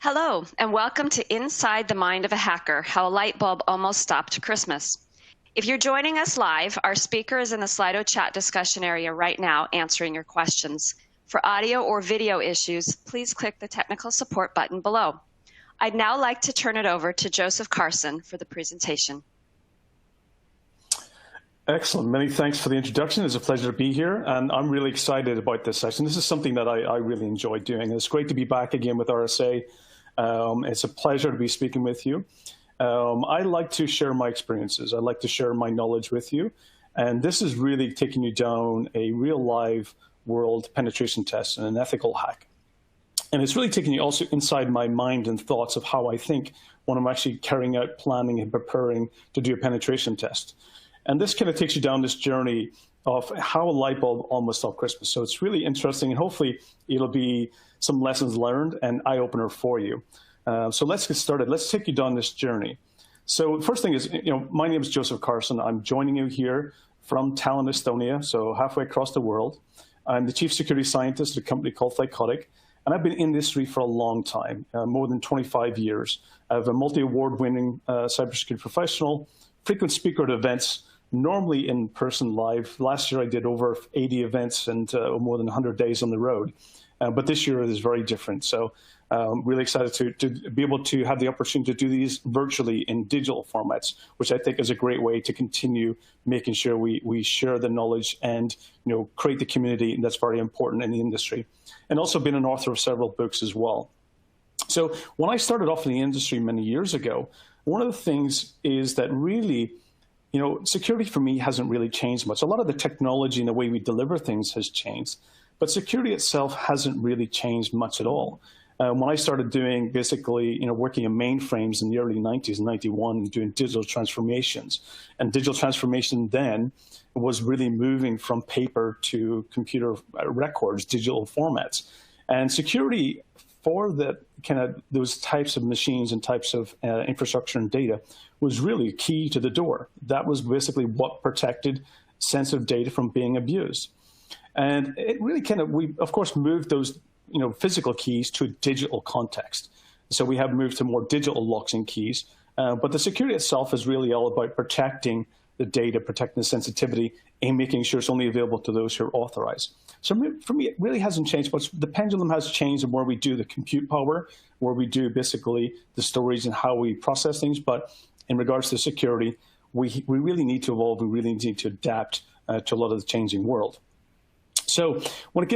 Hello, and welcome to Inside the Mind of a Hacker, How a Light Bulb Almost Stopped Christmas. If you're joining us live, our speaker is in the Slido chat discussion area right now answering your questions. For audio or video issues, please click the technical support button below. I'd now like to turn it over to Joseph Carson for the presentation. Excellent. Many thanks for the introduction. It's a pleasure to be here, and I'm really excited about this session. This is something that I really enjoy doing, and it's great to be back again with RSA. It's a pleasure to be speaking with you. I like to share my experiences. I like to share my knowledge with you, and this is really taking you down a real live world penetration test and an ethical hack. And it's really taking you also inside my mind and thoughts of how I think when I'm actually carrying out planning and preparing to do a penetration test. And this kind of takes you down this journey of how a light bulb almost stopped Christmas. So it's really interesting, and hopefully it'll be some lessons learned and eye-opener for you. So let's get started. Let's take you down this journey. So first thing is, my name is Joseph Carson. I'm joining you here from Tallinn, Estonia, so halfway across the world. I'm the chief security scientist at a company called Thycotic, and I've been in the industry for a long time, more than 25 years. I have a multi-award-winning cybersecurity professional, frequent speaker at events, normally in person live. Last year I did over 80 events and more than 100 days on the road. But this year is very different. So really excited to be able to have the opportunity to do these virtually in digital formats, which I think is a great way to continue making sure we share the knowledge and create the community that's very important in the industry. And also been an author of several books as well. So when I started off in the industry many years ago, one of the things is that really, security for me hasn't really changed much. A lot of the technology and the way we deliver things has changed, but security itself hasn't really changed much at all. When I started doing basically, working in mainframes in the early 90s, 91, doing digital transformations, and digital transformation then was really moving from paper to computer records, digital formats. And security for those types of machines and types of infrastructure and data was really key to the door. That was basically what protected sensitive data from being abused. And it really we of course moved those physical keys to a digital context. So we have moved to more digital locks and keys, but the security itself is really all about protecting the data, protecting the sensitivity, and making sure it's only available to those who are authorized. So for me, it really hasn't changed much. The pendulum has changed in where we do the compute power, where we do basically the storage and how we process things. But in regards to security, we really need to evolve. We really need to adapt to a lot of the changing world. So when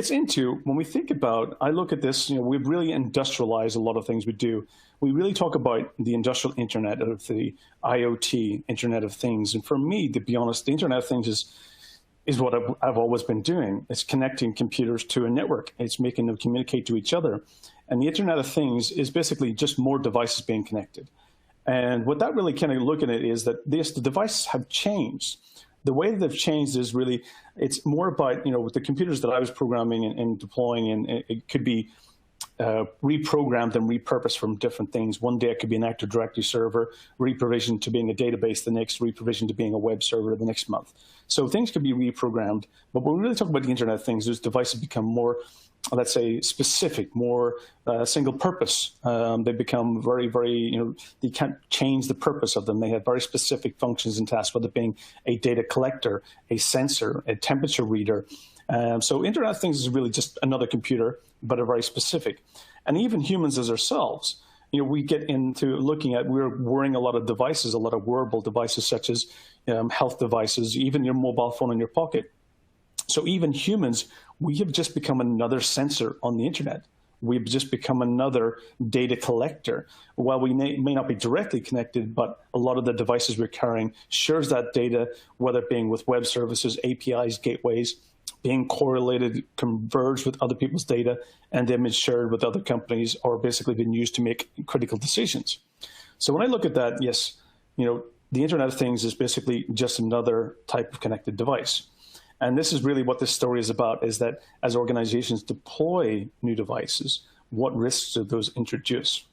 we think about, I look at this, we've really industrialized a lot of things we do. We really talk about the industrial internet of the IoT, Internet of Things. And for me, to be honest, the Internet of Things is what I've always been doing. It's connecting computers to a network. It's making them communicate to each other. And the Internet of Things is basically just more devices being connected. And what that really looking at is that the devices have changed. The way that they've changed is really, it's more about, with the computers that I was programming and deploying, and it could be reprogrammed and repurposed from different things. One day it could be an Active Directory server, reprovisioned to being a database, the next reprovisioned to being a web server the next month. So things could be reprogrammed. But when we really talk about the Internet of Things, those devices become more, let's say, specific, more single purpose. They become very, very, you can't change the purpose of them. They have very specific functions and tasks, whether it being a data collector, a sensor, a temperature reader. So Internet of Things is really just another computer, but a very specific. And even humans as ourselves, we get into looking at, we're wearing a lot of devices, a lot of wearable devices such as health devices, even your mobile phone in your pocket. So even humans, we have just become another sensor on the internet. We've just become another data collector. While we may not be directly connected, but a lot of the devices we're carrying shares that data, whether it being with web services, APIs, gateways, being correlated, converged with other people's data, and then been shared with other companies, or basically been used to make critical decisions. So when I look at that, yes, the Internet of Things is basically just another type of connected device. And this is really what this story is about, is that as organizations deploy new devices, what risks do those introduce?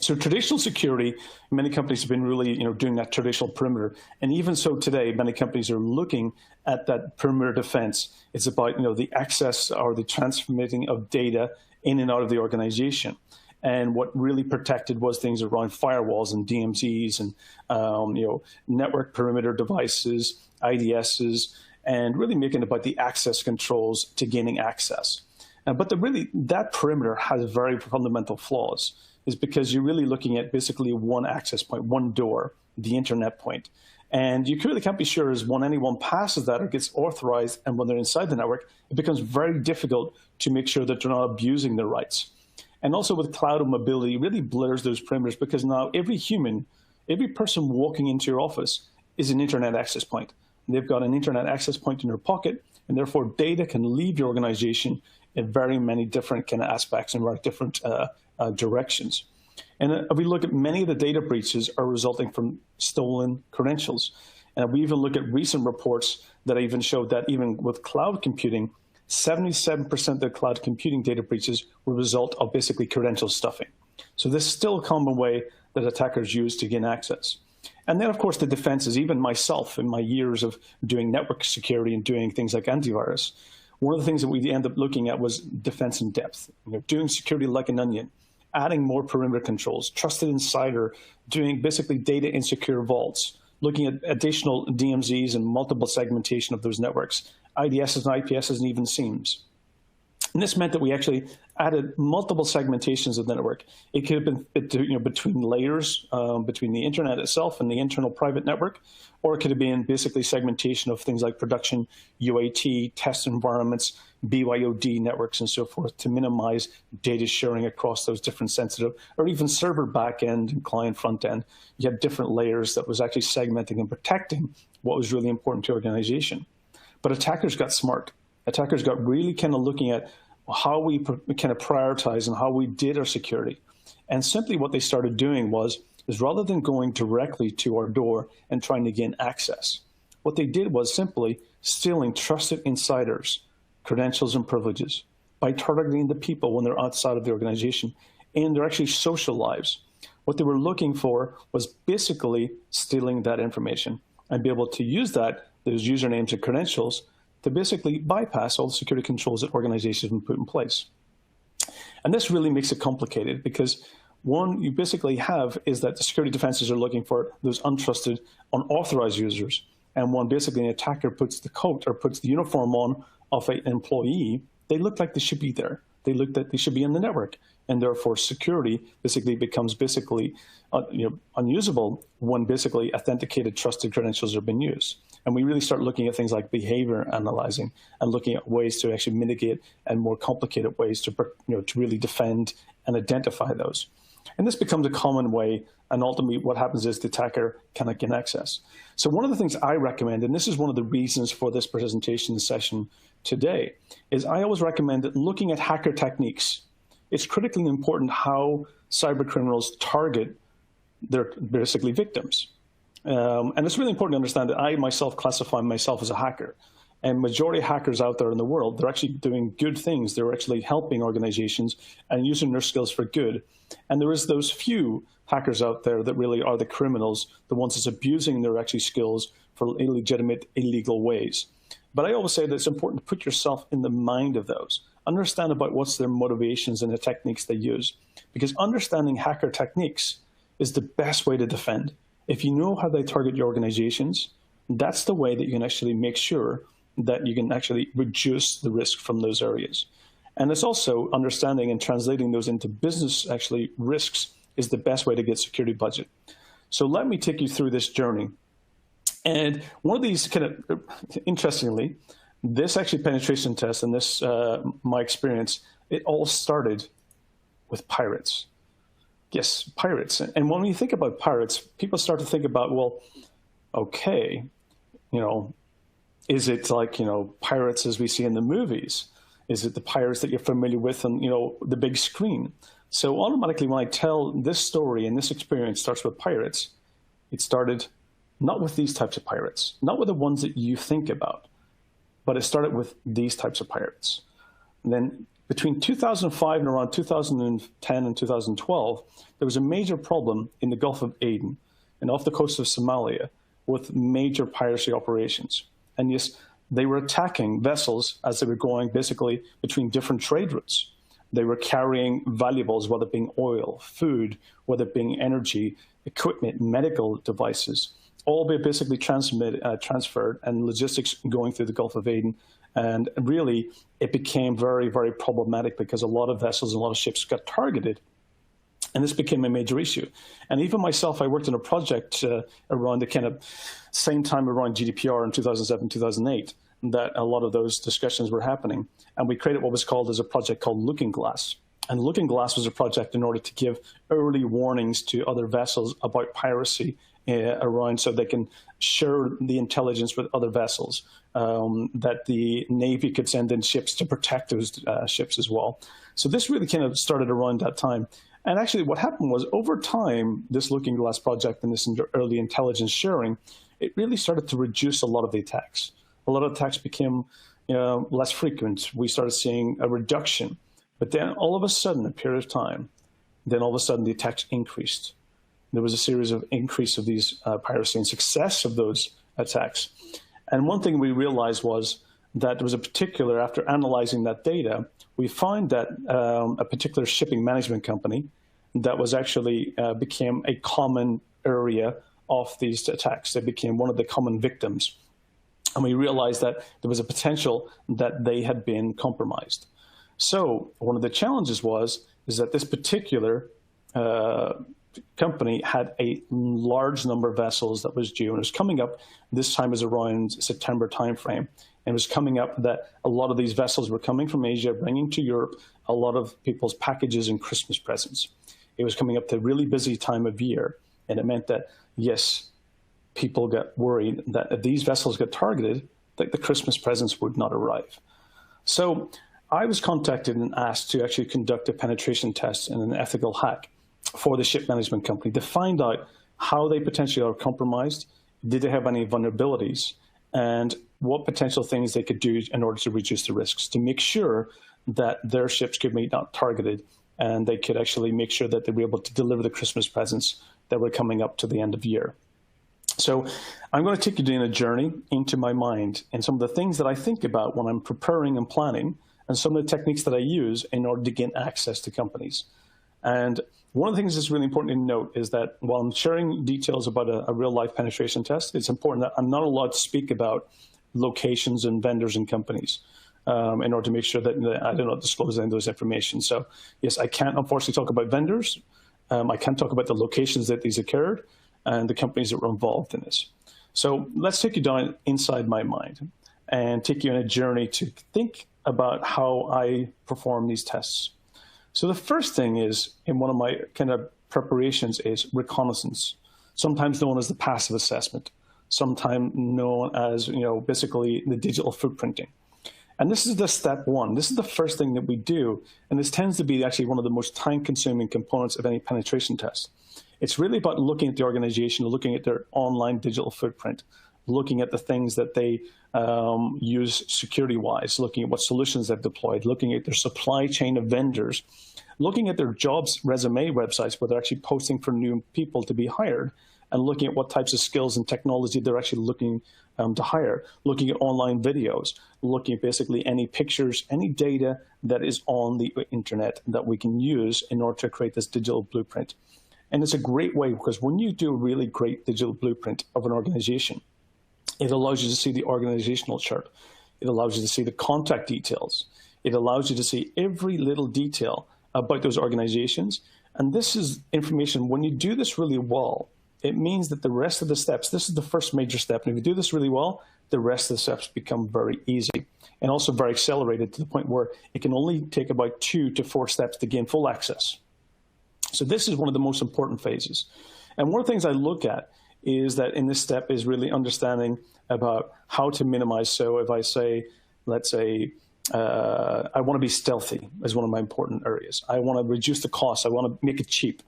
So traditional security, many companies have been really doing that traditional perimeter. And even so today, many companies are looking at that perimeter defense. It's about the access or the transmitting of data in and out of the organization. And what really protected was things around firewalls and DMZs and network perimeter devices, IDSs, and really making it about the access controls to gaining access. But that perimeter has very fundamental flaws, is because you're really looking at basically one access point, one door, the internet point. And you really can't be sure as when anyone passes that or gets authorized, and when they're inside the network, it becomes very difficult to make sure that they're not abusing their rights. And also with cloud and mobility, it really blurs those perimeters, because now every person walking into your office is an internet access point. They've got an internet access point in their pocket, and therefore data can leave your organization in very many different kind of aspects and very different directions. And if we look at many of the data breaches are resulting from stolen credentials. And we even look at recent reports that even showed that even with cloud computing, 77% of the cloud computing data breaches were a result of basically credential stuffing. So this is still a common way that attackers use to gain access. And then, of course, the defenses, even myself in my years of doing network security and doing things like antivirus, one of the things that we ended up looking at was defense in depth, doing security like an onion, adding more perimeter controls, trusted insider, doing basically data insecure vaults, looking at additional DMZs and multiple segmentation of those networks, IDSs and IPSs and even SIEMs. And this meant that we actually added multiple segmentations of the network. It could have been between layers, between the internet itself and the internal private network, or it could have been basically segmentation of things like production, UAT, test environments, BYOD networks, and so forth, to minimize data sharing across those different sensitive, or even server backend and client front end. You had different layers that was actually segmenting and protecting what was really important to your organization. But attackers got smart. Attackers got really kind of looking at how we kind of prioritize and how we did our security. And simply what they started doing is rather than going directly to our door and trying to gain access, what they did was simply stealing trusted insiders, credentials and privileges by targeting the people when they're outside of the organization and their actually social lives. What they were looking for was basically stealing that information and be able to use those usernames and credentials to basically bypass all the security controls that organizations have put in place. And this really makes it complicated, because one you basically have is that the security defenses are looking for those untrusted, unauthorized users. And when basically an attacker puts the coat or puts the uniform on of an employee, they look like they should be there. They look that they should be in the network. And therefore security basically becomes unusable when basically authenticated trusted credentials are being used. And we really start looking at things like behavior analyzing and looking at ways to actually mitigate and more complicated ways to really defend and identify those. And this becomes a common way, and ultimately what happens is the attacker cannot gain access. So one of the things I recommend, and this is one of the reasons for this presentation session today, is I always recommend looking at hacker techniques. It's critically important how cyber criminals target their basically victims. And it's really important to understand that I myself classify myself as a hacker. And majority of hackers out there in the world, they're actually doing good things. They're actually helping organizations and using their skills for good. And there is those few hackers out there that really are the criminals, the ones that's abusing their actually skills for illegitimate, illegal ways. But I always say that it's important to put yourself in the mind of those. Understand about what's their motivations and the techniques they use. Because understanding hacker techniques is the best way to defend. If you know how they target your organizations, that's the way that you can actually make sure that you can actually reduce the risk from those areas. And it's also understanding and translating those into business actually risks is the best way to get security budget. So let me take you through this journey. And one of these interestingly, this actually penetration test and this, my experience, it all started with pirates. Yes, pirates. And when you think about pirates, people start to think about, well, okay, is it like, pirates as we see in the movies? Is it the pirates that you're familiar with on, the big screen? So automatically when I tell this story and this experience starts with pirates, it started not with these types of pirates, not with the ones that you think about, but it started with these types of pirates. And then between 2005 and around 2010 and 2012, there was a major problem in the Gulf of Aden and off the coast of Somalia with major piracy operations. And yes, they were attacking vessels as they were going basically between different trade routes. They were carrying valuables, whether it being oil, food, whether it being energy, equipment, medical devices, all be basically transferred, and logistics going through the Gulf of Aden. And really, it became very, very problematic because a lot of vessels and a lot of ships got targeted. And this became a major issue. And even myself, I worked on a project around the kind of same time around GDPR in 2007, 2008, that a lot of those discussions were happening. And we created what was called as a project called Looking Glass. And Looking Glass was a project in order to give early warnings to other vessels about piracy around, so they can share the intelligence with other vessels, that the Navy could send in ships to protect those ships as well. So this really kind of started around that time. And actually what happened was, over time, this Looking Glass project and this early intelligence sharing, it really started to reduce a lot of the attacks. A lot of attacks became less frequent. We started seeing a reduction. But then all of a sudden, a period of time, then all of a sudden the attacks increased. There was a series of increase of these piracy and success of those attacks. And one thing we realized was that there was a particular, after analyzing that data, we found that a particular shipping management company that was actually became a common area of these attacks. They became one of the common victims. And we realized that there was a potential that they had been compromised. So one of the challenges is that this particular company had a large number of vessels that was due, and it was coming up, this time was around September timeframe, and it was coming up that a lot of these vessels were coming from Asia, bringing to Europe a lot of people's packages and Christmas presents. It was coming up to a really busy time of year, and it meant that, yes, people got worried that if these vessels got targeted, that the Christmas presents would not arrive. So I was contacted and asked to actually conduct a penetration test and an ethical hack for the ship management company to find out how they potentially are compromised, did they have any vulnerabilities, and what potential things they could do in order to reduce the risks, to make sure that their ships could be not targeted, and they could actually make sure that they were able to deliver the Christmas presents that were coming up to the end of the year. So I'm going to take you on a journey into my mind and some of the things that I think about when I'm preparing and planning, and some of the techniques that I use in order to gain access to companies. And one of the things that's really important to note is that while I'm sharing details about a real-life penetration test, it's important that I'm not allowed to speak about locations and vendors and companies in order to make sure that I do not disclose any of those information. So yes, I can't unfortunately talk about vendors. I can't talk about the locations that these occurred and the companies that were involved in this. So let's take you down inside my mind and take you on a journey to think about how I perform these tests. So the first thing is, in one of my kind of preparations, is reconnaissance, sometimes known as the passive assessment, sometimes known as, basically the digital footprinting. And this is the step one. This is the first thing that we do. And this tends to be actually one of the most time-consuming components of any penetration test. It's really about looking at the organization, looking at their online digital footprint, looking at the things that they use security-wise, looking at what solutions they've deployed, looking at their supply chain of vendors, looking at their jobs resume websites where they're actually posting for new people to be hired, and looking at what types of skills and technology they're actually looking to hire, looking at online videos, looking at basically any pictures, any data that is on the internet that we can use in order to create this digital blueprint. And it's a great way, because when you do a really great digital blueprint of an organization, it allows you to see the organizational chart. It allows you to see the contact details. It allows you to see every little detail about those organizations. And this is information, when you do this really well, it means that the rest of the steps, this is the first major step. And if you do this really well, the rest of the steps become very easy and also very accelerated to the point where it can only take about 2 to 4 steps to gain full access. So this is one of the most important phases. And one of the things I look at is that in this step is really understanding about how to minimize. So if I say, let's say, I want to be stealthy as one of my important areas. I want to reduce the cost. I want to make it cheap.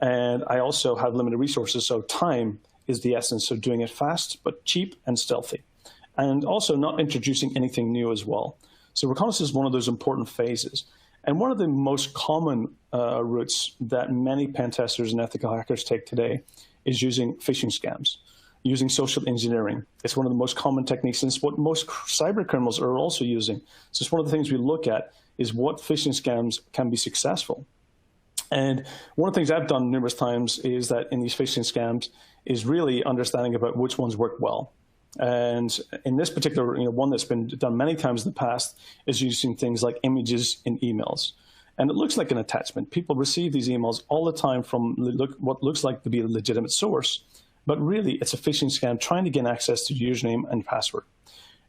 And I also have limited resources. So time is the essence of doing it fast, but cheap and stealthy. And also not introducing anything new as well. So reconnaissance is one of those important phases. And one of the most common routes that many pen testers and ethical hackers take today is using phishing scams. using social engineering. It's one of the most common techniques, and it's what most cyber criminals are also using. So it's one of the things we look at is what phishing scams can be successful. And one of the things I've done numerous times is that in these phishing scams is really understanding about which ones work well. And in this particular one that's been done many times in the past is using things like images in emails. And it looks like an attachment. People receive these emails all the time from what looks like to be a legitimate source, but really it's a phishing scam trying to gain access to username and password.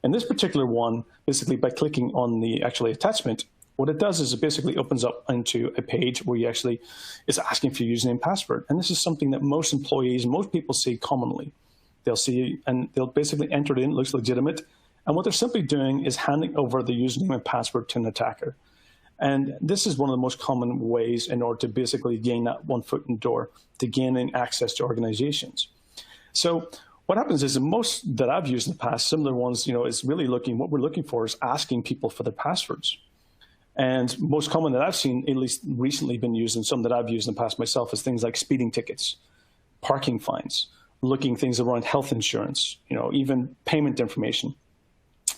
And this particular one, basically by clicking on the actual attachment, what it does is it basically opens up into a page where you actually is asking for your username and password. And this is something that most employees, most people see commonly. They'll see and they'll basically enter it in, it looks legitimate. And what they're simply doing is handing over the username and password to an attacker. And this is one of the most common ways in order to basically gain that one foot in the door to gaining access to organizations. So what happens is the most that I've used in the past, similar ones, is really what we're looking for is asking people for their passwords. And most common that I've seen, at least recently been used, and some that I've used in the past myself, is things like speeding tickets, parking fines, looking things around health insurance, even payment information.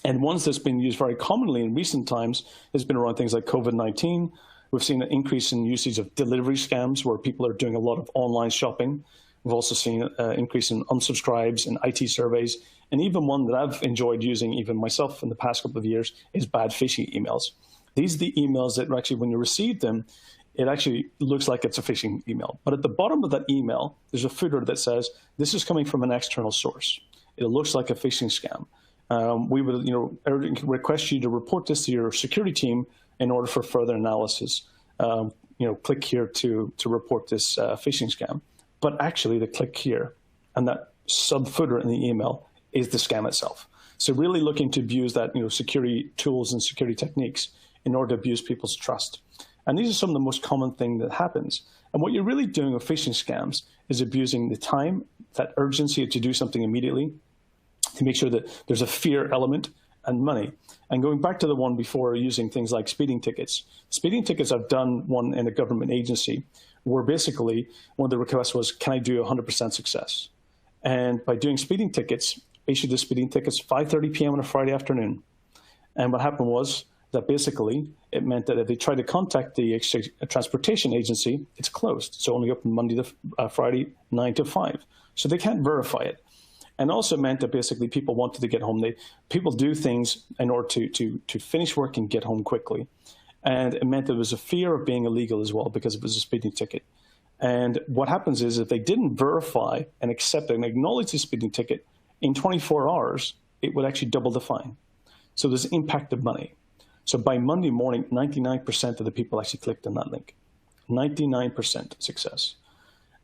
And ones that's been used very commonly in recent times has been around things like COVID-19. We've seen an increase in usage of delivery scams where people are doing a lot of online shopping. We've also seen an increase in unsubscribes and IT surveys. And even one that I've enjoyed using even myself in the past couple of years is bad phishing emails. These are the emails that actually, when you receive them, it actually looks like it's a phishing email. But at the bottom of that email, there's a footer that says, this is coming from an external source. It looks like a phishing scam. We would request you to report this to your security team in order for further analysis. Click here to report this phishing scam. But actually, the click here and that sub footer in the email is the scam itself. So really looking to abuse that security tools and security techniques in order to abuse people's trust. And these are some of the most common things that happens. And what you're really doing with phishing scams is abusing the time, that urgency to do something immediately, to make sure that there's a fear element, and money. And going back to the one before, using things like speeding tickets. Speeding tickets, I've done one in a government agency where basically one of the requests was, can I do 100% success? And by doing speeding tickets, issued the speeding tickets 5:30 p.m. on a Friday afternoon. And what happened was that basically it meant that if they tried to contact the transportation agency, it's closed. So only open Monday to Friday, 9 to 5. So they can't verify it. And also meant that basically people wanted to get home. People do things in order to finish work and get home quickly. And it meant there was a fear of being illegal as well because it was a speeding ticket. And what happens is if they didn't verify and accept and acknowledge the speeding ticket, in 24 hours, it would actually double the fine. So there's impact of money. So by Monday morning, 99% of the people actually clicked on that link. 99% success.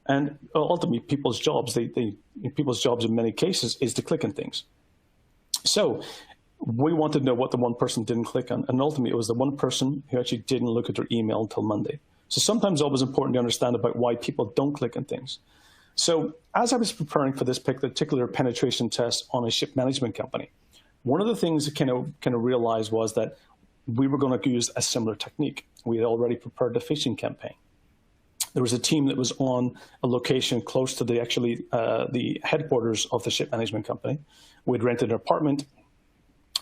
And ultimately, people's jobs, people's jobs in many cases is to click on things. So we wanted to know what the one person didn't click on. And ultimately, it was the one person who actually didn't look at their email until Monday. So sometimes it's always important to understand about why people don't click on things. So as I was preparing for this particular penetration test on a ship management company, one of the things I kind of realized was that we were going to use a similar technique. We had already prepared the phishing campaign. There was a team that was on a location close to the headquarters of the ship management company. We'd rented an apartment.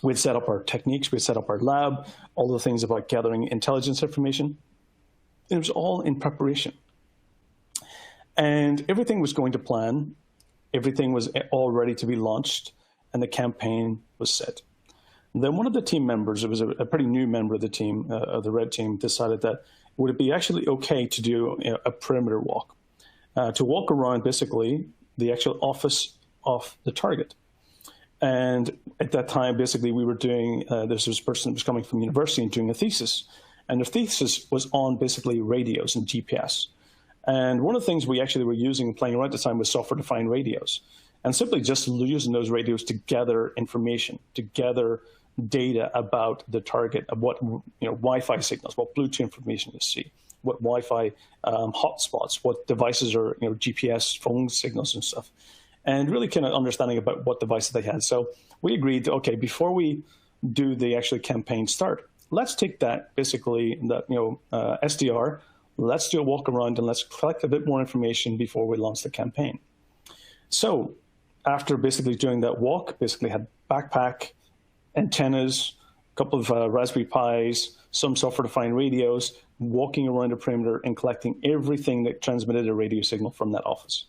We'd set up our techniques. We'd set up our lab, all the things about gathering intelligence information. It was all in preparation. And everything was going to plan. Everything was all ready to be launched, and the campaign was set. And then one of the team members, it was a pretty new member of the team, of the red team, decided that would it be actually okay to do a perimeter walk, to walk around basically the actual office of the target. And at that time, basically, we were doing, this was a person that was coming from university and doing a thesis. And their thesis was on basically radios and GPS. And one of the things we actually were using and playing around at the time was software-defined radios. And simply just using those radios to gather information, to gather data about the target, of what Wi-Fi signals, what Bluetooth information you see, what Wi-Fi hotspots, what devices are GPS phone signals and stuff, and really kind of understanding about what devices they had. So we agreed, okay, before we do the actual campaign start, let's take that basically that SDR, let's do a walk around and let's collect a bit more information before we launch the campaign. So after basically doing that walk, basically had backpack, antennas, a couple of Raspberry Pis, some software-defined radios, walking around the perimeter and collecting everything that transmitted a radio signal from that office.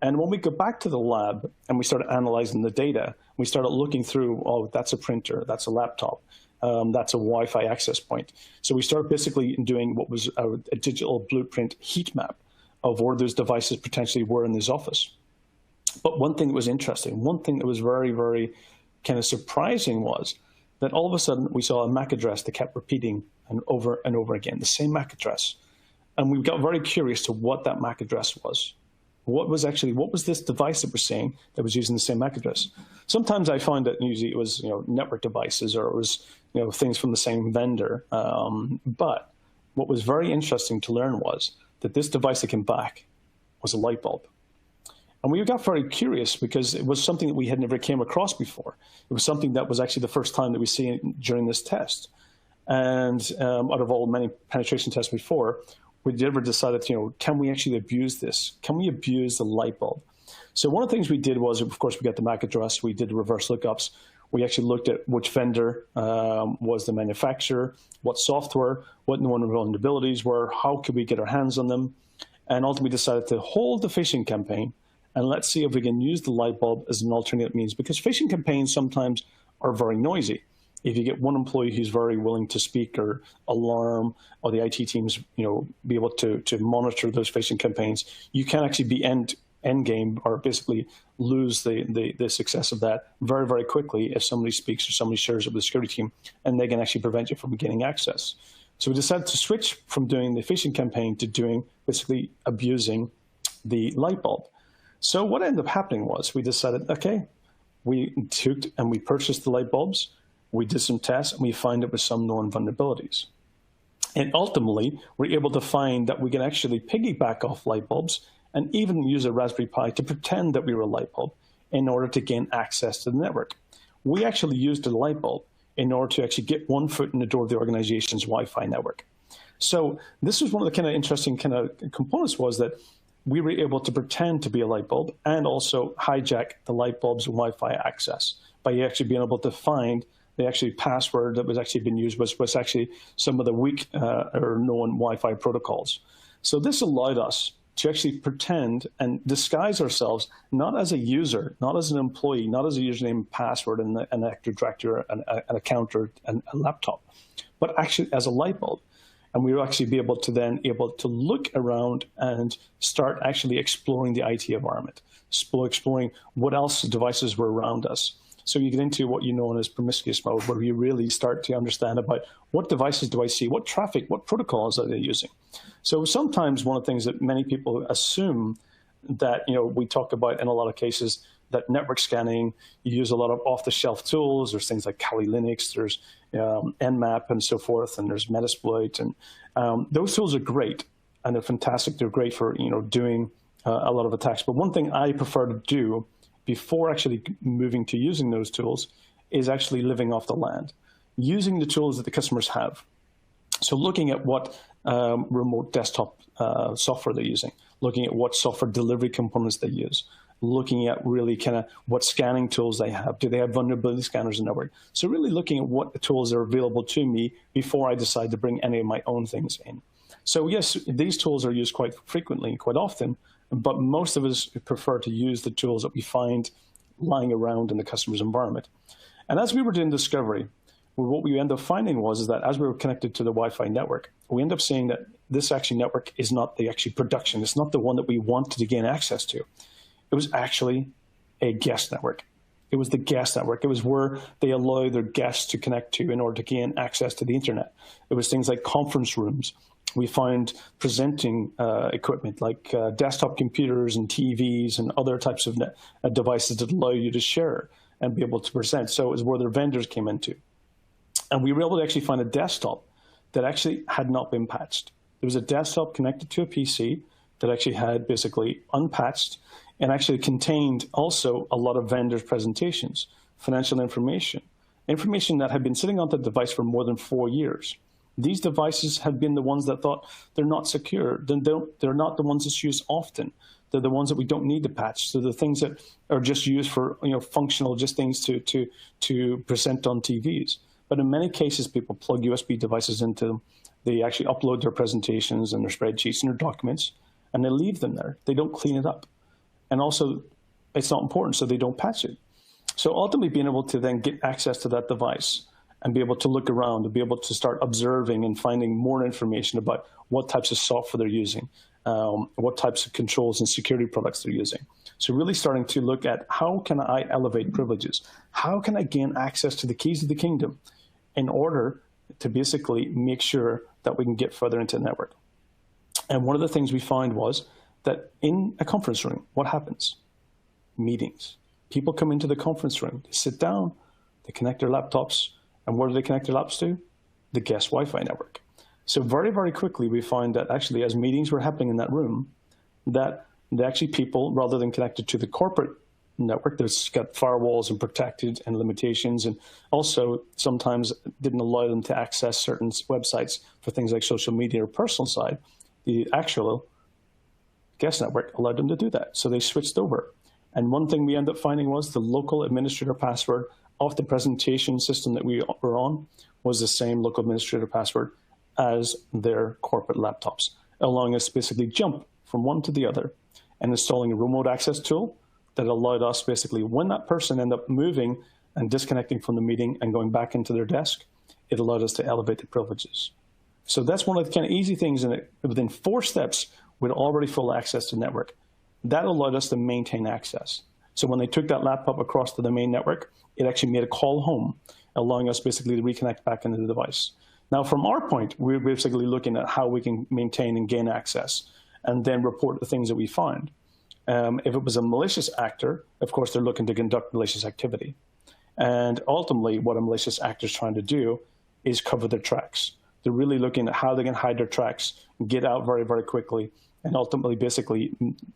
And when we go back to the lab and we started analyzing the data, we started looking through, oh, that's a printer, that's a laptop, that's a Wi-Fi access point. So we started basically doing what was a digital blueprint heat map of where those devices potentially were in this office. But one thing that was interesting, one thing that was very, very kind of surprising was that all of a sudden we saw a MAC address that kept repeating and over again, the same MAC address. And we got very curious to what that MAC address was. What was this device that we're seeing that was using the same MAC address? Sometimes I find that usually it was network devices, or it was things from the same vendor. But what was very interesting to learn was that this device that came back was a light bulb. And we got very curious because it was something that we had never came across before. It was something that was actually the first time that we see it during this test. And out of all many penetration tests before, we never decided, can we actually abuse this? Can we abuse the light bulb? So one of the things we did was, of course, we got the MAC address. We did reverse lookups. We actually looked at which vendor was the manufacturer, what software, what known vulnerabilities were, how could we get our hands on them, and ultimately decided to hold the phishing campaign and let's see if we can use the light bulb as an alternate means, because phishing campaigns sometimes are very noisy. If you get one employee who's very willing to speak or alarm, or the IT teams, be able to monitor those phishing campaigns, you can actually be end game, or basically lose the success of that very, very quickly if somebody speaks or somebody shares it with the security team, and they can actually prevent you from gaining access. So we decided to switch from doing the phishing campaign to doing basically abusing the light bulb. So what ended up happening was we decided, okay, we took and we purchased the light bulbs, we did some tests, and we found there was some known vulnerabilities. And ultimately, we're able to find that we can actually piggyback off light bulbs and even use a Raspberry Pi to pretend that we were a light bulb in order to gain access to the network. We actually used a light bulb in order to actually get one foot in the door of the organization's Wi-Fi network. So this was one of the kind of interesting kind of components, was that we were able to pretend to be a light bulb and also hijack the light bulb's Wi-Fi access by actually being able to find the actually password that was actually being used was actually some of the weak or known Wi-Fi protocols. So this allowed us to actually pretend and disguise ourselves not as a user, not as an employee, not as a username and password and an Active Directory, an account, or a laptop, but actually as a light bulb. And we will actually be able to look around and start actually exploring the IT environment, exploring what else devices were around us. So you get into what you know as promiscuous mode, where you really start to understand about what devices do I see, what traffic, what protocols are they using. So sometimes one of the things that many people assume that, we talk about in a lot of cases, that network scanning, you use a lot of off-the-shelf tools. There's things like Kali Linux, there's Nmap and so forth, and there's Metasploit, and those tools are great and they're fantastic. They're great for doing a lot of attacks. But one thing I prefer to do before actually moving to using those tools is actually living off the land, using the tools that the customers have. So looking at what remote desktop software they're using, looking at what software delivery components they use, looking at really kind of what scanning tools they have. Do they have vulnerability scanners in the network? So really looking at what tools are available to me before I decide to bring any of my own things in. So yes, these tools are used quite frequently and quite often, but most of us prefer to use the tools that we find lying around in the customer's environment. And as we were doing discovery, what we ended up finding was that as we were connected to the Wi-Fi network, we ended up seeing that this actually network is not the actually production. It's not the one that we wanted to gain access to. It was actually a guest network. It was the guest network. It was where they allow their guests to connect to in order to gain access to the internet. It was things like conference rooms. We found presenting equipment like desktop computers and TVs and other types of devices that allow you to share and be able to present. So it was where their vendors came into. And we were able to actually find a desktop that actually had not been patched. There was a desktop connected to a PC that actually had basically unpatched and actually contained also a lot of vendors' presentations, financial information that had been sitting on the device for more than 4 years. These devices have been the ones that thought they're not secure. They're not the ones that's used often. They're the ones that we don't need to patch. So the things that are just used for, functional, just things to present on TVs. But in many cases, people plug USB devices into them. They actually upload their presentations and their spreadsheets and their documents, and they leave them there. They don't clean it up. And also, it's not important, so they don't patch it. So ultimately, being able to then get access to that device and be able to look around and be able to start observing and finding more information about what types of software they're using, what types of controls and security products they're using. So really starting to look at how can I elevate privileges? How can I gain access to the keys of the kingdom in order to basically make sure that we can get further into the network? And one of the things we find was that in a conference room, what happens? Meetings. People come into the conference room, they sit down, they connect their laptops, and where do they connect their laptops to? The guest Wi-Fi network. So very, very quickly, we find that actually as meetings were happening in that room, that actually people, rather than connected to the corporate network that's got firewalls and protected and limitations, and also sometimes didn't allow them to access certain websites for things like social media or personal side, the actual guest network allowed them to do that. So they switched over. And one thing we ended up finding was the local administrator password of the presentation system that we were on was the same local administrator password as their corporate laptops, allowing us to basically jump from one to the other and installing a remote access tool that allowed us basically, when that person ended up moving and disconnecting from the meeting and going back into their desk, it allowed us to elevate the privileges. So that's one of the kind of easy things in it. Within 4 steps, we'd already full access to network. That allowed us to maintain access. So when they took that laptop across to the main network, it actually made a call home, allowing us basically to reconnect back into the device. Now, from our point, we're basically looking at how we can maintain and gain access and then report the things that we find. If it was a malicious actor, of course, they're looking to conduct malicious activity. And ultimately, what a malicious actor is trying to do is cover their tracks. They're really looking at how they can hide their tracks, get out very, very quickly, and ultimately, basically,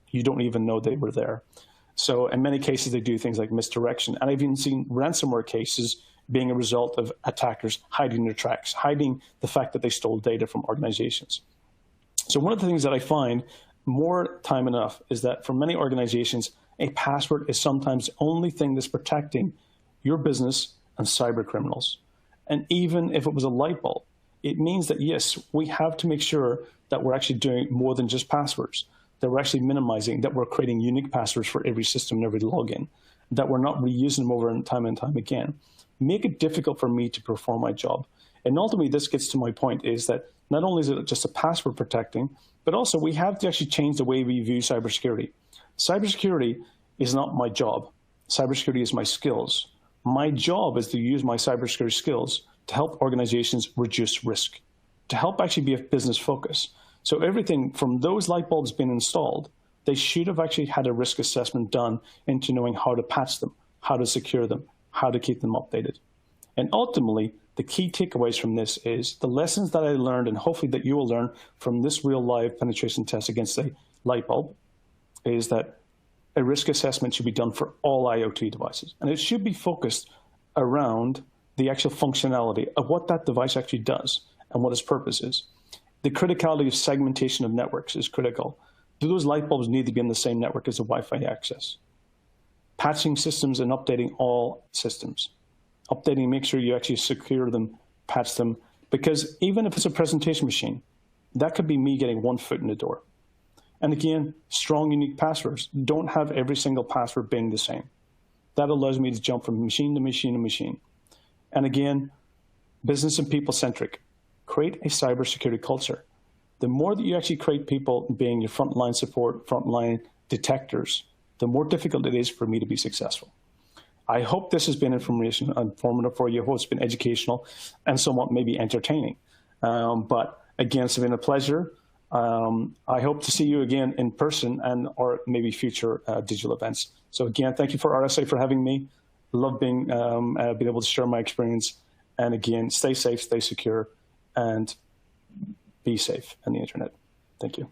you don't even know they were there. So in many cases, they do things like misdirection. And I've even seen ransomware cases being a result of attackers hiding their tracks, hiding the fact that they stole data from organizations. So one of the things that I find more time enough is that for many organizations, a password is sometimes the only thing that's protecting your business and cyber criminals. And even if it was a light bulb, it means that, yes, we have to make sure that we're actually doing more than just passwords, that we're actually minimizing, that we're creating unique passwords for every system and every login, that we're not reusing them over and time again. Make it difficult for me to perform my job. And ultimately, this gets to my point is that not only is it just a password protecting, but also we have to actually change the way we view cybersecurity. Cybersecurity is not my job. Cybersecurity is my skills. My job is to use my cybersecurity skills to help organizations reduce risk, to help actually be a business focus. So everything from those light bulbs being installed, they should have actually had a risk assessment done into knowing how to patch them, how to secure them, how to keep them updated. And ultimately, the key takeaways from this is the lessons that I learned, and hopefully that you will learn from this real live penetration test against a light bulb, is that a risk assessment should be done for all IoT devices. And it should be focused around the actual functionality of what that device actually does and what its purpose is. The criticality of segmentation of networks is critical. Do those light bulbs need to be in the same network as the Wi-Fi access? Patching systems and updating all systems. Updating, make sure you actually secure them, patch them, because even if it's a presentation machine, that could be me getting one foot in the door. And again, strong, unique passwords. Don't have every single password being the same. That allows me to jump from machine to machine to machine. And again, business and people-centric. Create a cybersecurity culture. The more that you actually create people being your frontline support, frontline detectors, the more difficult it is for me to be successful. I hope this has been informative for you. I hope it's been educational and somewhat maybe entertaining. But again, it's been a pleasure. I hope to see you again in person and or maybe future digital events. So again, thank you for RSA for having me. Love being able to share my experience. And again, stay safe, stay secure, and be safe on the internet. Thank you.